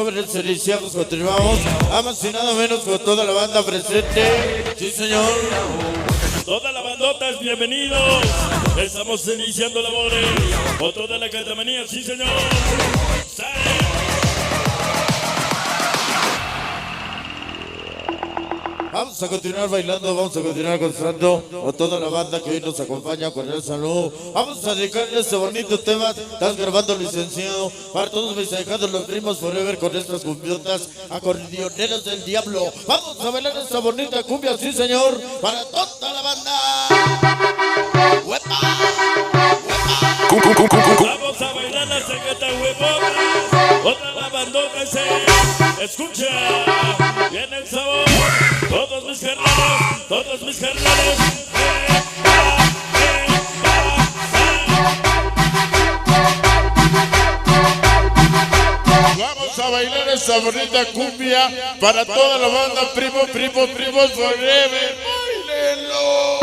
jóvenes iniciamos, continuamos. Amas y nada menos con toda la banda presente. Sí, señor. Toda la bandota es bienvenidos. Estamos iniciando labores. Otro de la caltamanía, sí, señor. ¡Sale! Vamos a continuar bailando, vamos a continuar gozando a toda la banda que hoy nos acompaña con el saludo. Vamos a dedicarle este bonito tema. Estás grabando, licenciado, para todos mis ahijados, los primos forever con estas cumbiotas acordeoneras del diablo. Vamos a bailar esta bonita cumbia, sí señor, para toda la banda. ¡Huepa! Vamos a bailar la secreta huevotas. Otra la bandota se escucha. Viene el sabor. Todos mis carnales, todos mis carnales. Vamos a bailar esta bonita cumbia para toda la banda, primos forever. ¡Báilenlo!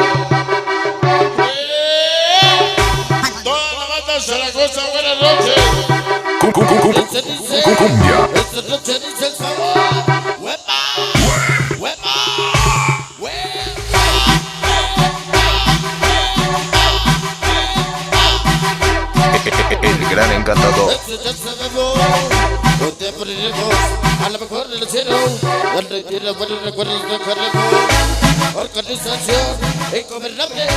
Toda la banda Zaragoza, buenas noches. Cumbia. Esta noche dice el sabor. ¡Huepa! El gran encantador. No te poneremos a lo mejor del cielo, donde tiene buenos recuerdos de Carrefour. Organización ingobernables,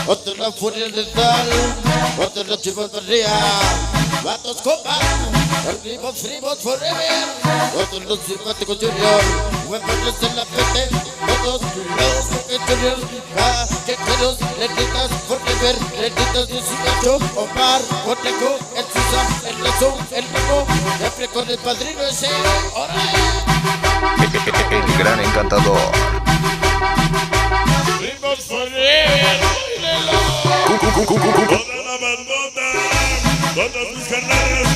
otra la furia letal, otra la chivotería, vatos copas, primos forever, otros los simpáticos junior, huevones en la pete, todos los junior, caqueteros, lentitas forever, lentitas 18, Omar, Coteco, el Susa, el Lazo, el Paco, siempre con el padrino ese, El gran encantador. Primos forever, Toda la bandota. Todos mis carnales.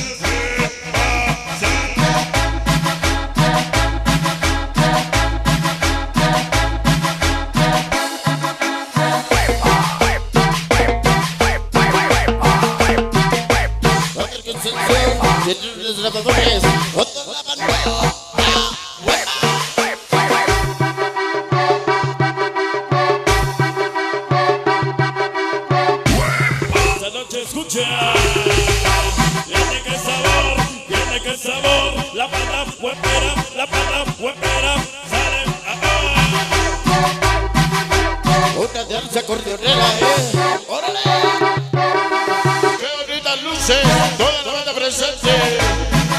los grabadores, otros la bandera. Esta noche escucha, viene que el sabor, la banda huepera, sale Una danza acordeonera, ¡órale! ¡Qué bonitas luces! Toda la banda presente,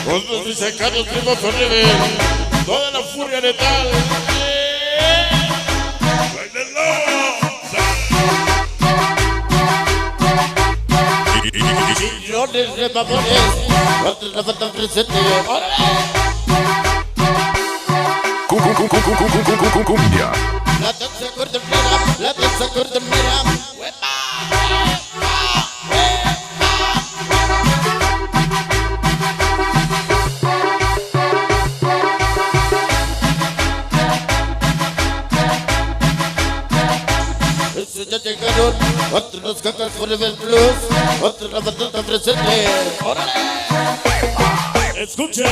con los disecados primos forever, toda la furia letal. Millones de mamones, otros la banda presente, ¡órale! Cumbia. La danza acordeonera, ¡huepa! Estos ya llegaron, otros los cacas forever plus, otros la banda presente, ¡órale! Escucha,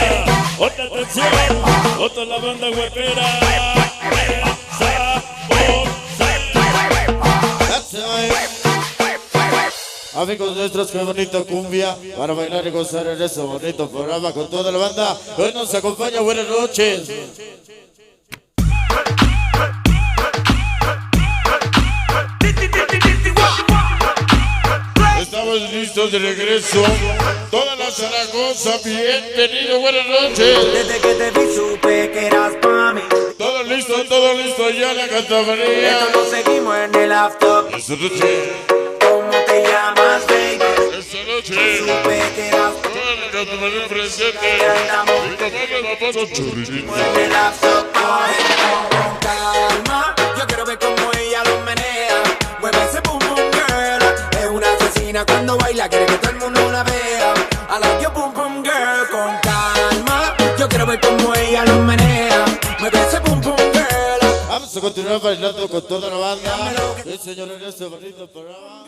otra atención, otra la banda huepera, Amigos nuestros, qué bonita cumbia para bailar y gozar en este bonito programa con toda la banda. Hoy nos acompaña, buenas noches. Estamos listos de regreso. Toda la Zaragoza, bienvenido, buenas noches. Desde que te vi supe que eras pa' mí. Todo listo, ya la cantamanía. Esto lo seguimos en el after. Esta noche, ¿Cómo te llamas, baby? esta noche, Supe que eras pa' toda la cantamanía presente. mí. Andamos Y tomando la paso chorrilito. en el after. Ay, con calma, yo quiero ver cómo ella lo menea. Mueve ese boom boom girl. Es una asesina cuando baila, quiere que todo el mundo la vea. I like your boom boom girl. Con calma, yo quiero ver cómo ella lo menea. Mueve ese boom boom girl. Vamos a continuar bailando con toda la banda. Sí, señor, en este bonito programa.